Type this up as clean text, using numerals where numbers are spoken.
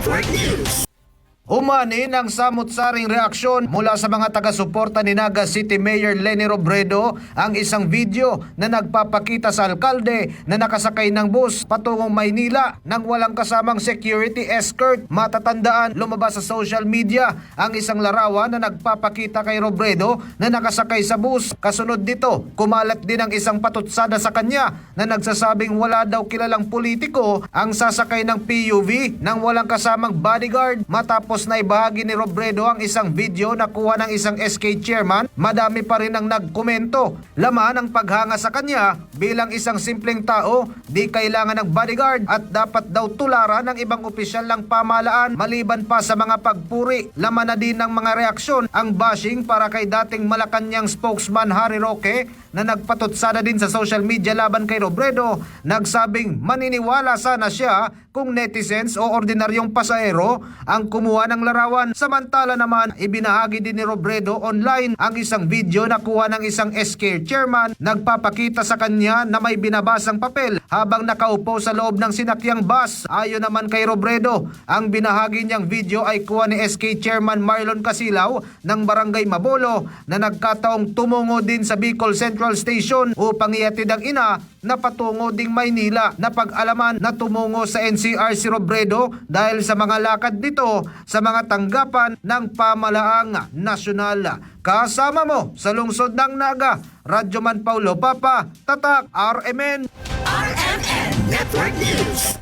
Network News. Umani ng samut-saring reaksyon mula sa mga taga-suporta ni Naga City Mayor Leni Robredo ang isang video na nagpapakita sa alkalde na nakasakay ng bus patungong Maynila nang walang kasamang security escort. Matatandaan, lumabas sa social media ang isang larawan na nagpapakita kay Robredo na nakasakay sa bus. Kasunod dito, kumalat din ang isang patutsada sa kanya na nagsasabing wala daw kilalang politiko ang sasakay ng PUV nang walang kasamang bodyguard. Matapos na ibahagi ni Robredo ang isang video na kuha ng isang SK chairman, madami pa rin ang nagkomento. Laman ang paghanga sa kanya bilang isang simpleng tao, di kailangan ng bodyguard at dapat daw tularan ng ibang opisyal ng pamahalaan maliban pa sa mga pagpuri. Laman na din ng mga reaksyon ang bashing para kay dating Malacanang spokesman Harry Roque na nagpatutsada din sa social media laban kay Robredo, nagsabing maniniwala sana siya kung netizens o ordinaryong pasahero ang kumuha ng larawan. Samantala naman, ibinahagi din ni Robredo online ang isang video na kuha ng isang SK chairman, nagpapakita sa kanya na may binabasang papel habang nakaupo sa loob ng sinakyang bus. Ayon naman kay Robredo, ang binahagi niyang video ay kuha ni SK chairman Marlon Casilaw ng Barangay Mabolo na nagkataong tumungo din sa Bicol Central Station upang ihatid ang ina na patungo ding Maynila. Napag-alaman na tumungo sa NCR si Robredo dahil sa mga lakad nito sa mga tanggapan ng pamahalaang nasyonal. Kasama mo sa lungsod ng Naga, Radyoman Paulo Papa, Tatak RMN. RMN Network News.